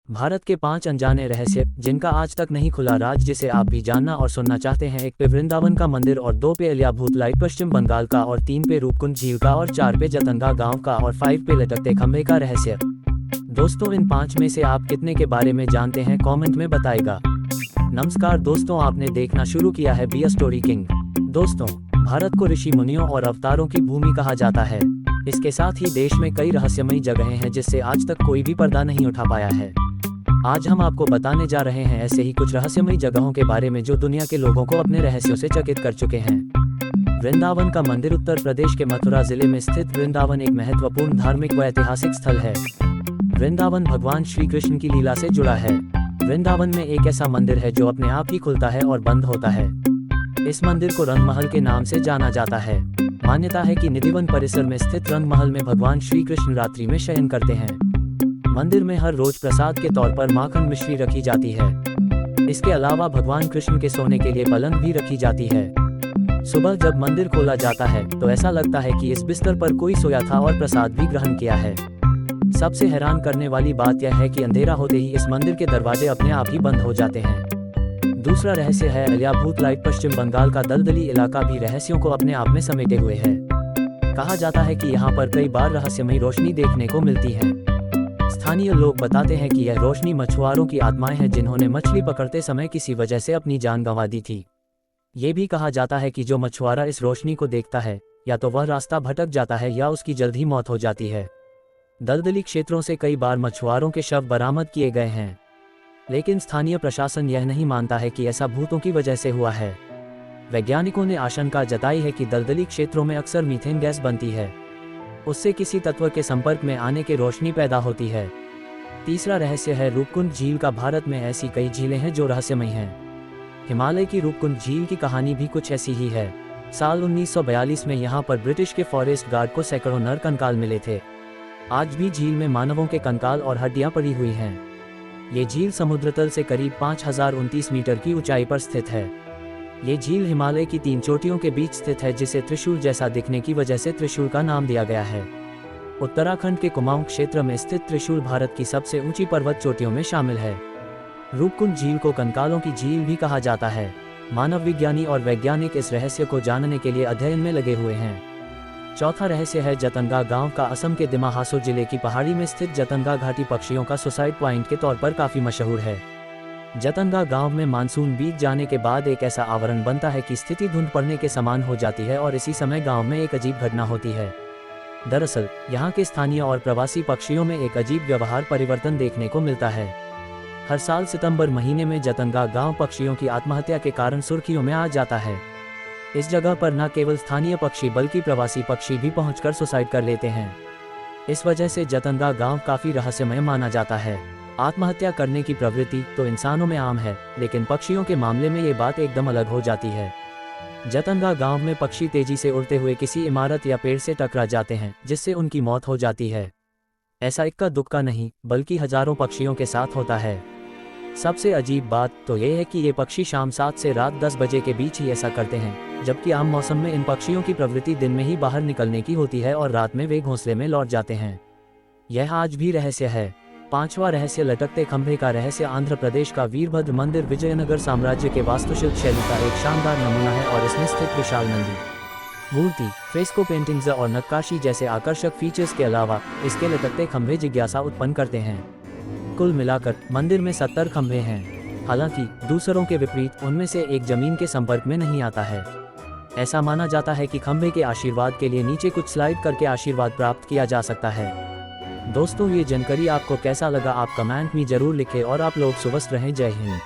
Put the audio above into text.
भारत के 5 अनजाने रहस्य जिनका आज तक नहीं खुला राज, जिसे आप भी जानना और सुनना चाहते हैं। 1 पे वृंदावन का मंदिर और 2 पे अलियाभूत लाइट पश्चिम बंगाल का और 3 पे रूपकुंड झील का और 4 पे जतंगा गांव का और 5 पे लटकते खंभे का रहस्य। दोस्तों, इन 5 में से आप कितने के बारे में जानते हैं, कमेंट में बताइएगा। नमस्कार दोस्तों, आपने देखना शुरू किया है बी स्टोरी किंग। दोस्तों, भारत को ऋषि मुनियों और अवतारों की भूमि कहा जाता है। इसके साथ ही देश में कई रहस्यमयी जगहें हैं जिससे आज तक कोई भी पर्दा नहीं उठा पाया है। आज हम आपको बताने जा रहे हैं ऐसे ही कुछ रहस्यमयी जगहों के बारे में जो दुनिया के लोगों को अपने रहस्यों से चकित कर चुके हैं। वृंदावन का मंदिर उत्तर प्रदेश के मथुरा जिले में स्थित वृंदावन एक महत्वपूर्ण धार्मिक व ऐतिहासिक स्थल है। वृंदावन भगवान श्री कृष्ण की लीला से जुड़ा है। वृंदावन में एक ऐसा मंदिर है जो अपने आप ही खुलता है और बंद होता है। इस मंदिर को रंगमहल के नाम से जाना जाता है। मान्यता है कि निधिवन परिसर में स्थित रंगमहल में भगवान श्री कृष्ण रात्रि में शयन करते हैं। मंदिर में हर रोज प्रसाद के तौर पर माखन मिश्री रखी जाती है। इसके अलावा भगवान कृष्ण के सोने के लिए पलंग भी रखी जाती है। सुबह जब मंदिर खोला जाता है तो ऐसा लगता है कि इस बिस्तर पर कोई सोया था और प्रसाद भी ग्रहण किया है। सबसे हैरान करने वाली बात यह है कि अंधेरा होते ही इस मंदिर के दरवाजे अपने आप ही बंद हो जाते हैं। दूसरा रहस्य है अलियाभूत लाइट पश्चिम बंगाल का दलदली इलाका भी रहस्यों को अपने आप में समेटे हुए है। कहा जाता है कि यहाँ पर कई बार रहस्यमयी रोशनी देखने को मिलती है। स्थानीय लोग बताते हैं कि यह रोशनी मछुआरों की आत्माएं हैं जिन्होंने मछली पकड़ते समय किसी वजह से अपनी जान गंवा दी थी। ये भी कहा जाता है कि जो मछुआरा इस रोशनी को देखता है या तो वह रास्ता भटक जाता है या उसकी जल्द ही मौत हो जाती है। दलदली क्षेत्रों से कई बार मछुआरों के शव बरामद किए गए हैं, लेकिन स्थानीय प्रशासन यह नहीं मानता है कि ऐसा भूतों की वजह से हुआ है। वैज्ञानिकों ने आशंका जताई है कि दलदली क्षेत्रों में अक्सर मीथेन गैस बनती है, उससे किसी तत्व के संपर्क में आने के रोशनी पैदा होती है। तीसरा रहस्य है रूपकुंड झील का। भारत में ऐसी कई झीलें हैं जो रहस्यमयी हैं। हिमालय की रूपकुंड झील की कहानी भी कुछ ऐसी ही है। साल 1942 में यहाँ पर ब्रिटिश के फॉरेस्ट गार्ड को सैकड़ों नर कंकाल मिले थे। आज भी झील में मानवों के कंकाल और हड्डियां पड़ी हुई हैं। ये झील समुद्र तल से करीब 5029 मीटर की ऊंचाई पर स्थित है। ये झील हिमालय की 3 चोटियों के बीच स्थित है, जिसे त्रिशूल जैसा दिखने की वजह से त्रिशूल का नाम दिया गया है। उत्तराखंड के कुमाऊं क्षेत्र में स्थित त्रिशूल भारत की सबसे ऊंची पर्वत चोटियों में शामिल है। रूपकुंड झील को कंकालों की झील भी कहा जाता है। मानव विज्ञानी और वैज्ञानिक इस रहस्य को जानने के लिए अध्ययन में लगे हुए हैं। चौथा रहस्य है जतंगा गांव का। असम के दिमा हासो जिले की पहाड़ी में स्थित जतंगा घाटी पक्षियों का सुसाइड पॉइंट के तौर पर काफी मशहूर है। जतंगा गांव में मानसून बीत जाने के बाद एक ऐसा आवरण बनता है कि स्थिति धुंध पड़ने के समान हो जाती है और इसी समय गांव में एक अजीब घटना होती है। दरअसल यहाँ के स्थानीय और प्रवासी पक्षियों में एक अजीब व्यवहार परिवर्तन देखने को मिलता है। हर साल सितंबर महीने में जतंगा गांव पक्षियों की आत्महत्या के कारण सुर्खियों में आ जाता है। इस जगह पर न केवल स्थानीय पक्षी बल्कि प्रवासी पक्षी भी पहुंचकर सुसाइड कर लेते हैं। इस वजह से जतंगा गांव काफी रहस्यमय माना जाता है। आत्महत्या करने की प्रवृत्ति तो इंसानों में आम है, लेकिन पक्षियों के मामले में ये बात एकदम अलग हो जाती है। जतंगा गांव में पक्षी तेजी से उड़ते हुए किसी इमारत या पेड़ से टकरा जाते हैं, जिससे उनकी मौत हो जाती है। ऐसा इक्का दुक्का नहीं, बल्कि हजारों पक्षियों के साथ होता है। सबसे अजीब बात तो ये है कि ये पक्षी शाम 7 से रात 10 बजे के बीच ही ऐसा करते हैं, जबकि आम मौसम में इन पक्षियों की प्रवृत्ति दिन में ही बाहर निकलने की होती है और रात में वे घोंसले में लौट जाते हैं। यह आज भी रहस्य है। पांचवा रहस्य लटकते खंभे का रहस्य। आंध्र प्रदेश का वीरभद्र मंदिर विजयनगर साम्राज्य के वास्तुशिल्प शैली का एक शानदार नमूना है और इसमें स्थित विशाल नंदी मूर्ति, फ्रेस्को पेंटिंग्स और नक्काशी जैसे आकर्षक फीचर्स के अलावा इसके लटकते खंभे जिज्ञासा उत्पन्न करते हैं। कुल मिलाकर मंदिर में 70 खंभे हैं। हालांकि दूसरों के विपरीत उनमें से एक जमीन के संपर्क में नहीं आता है। ऐसा माना जाता है कि खंभे के आशीर्वाद के लिए नीचे कुछ स्लाइड करके आशीर्वाद प्राप्त किया जा सकता है। दोस्तों, ये जानकारी आपको कैसा लगा, आप कमेंट में जरूर लिखें और आप लोग स्वस्थ रहें। जय हिंद।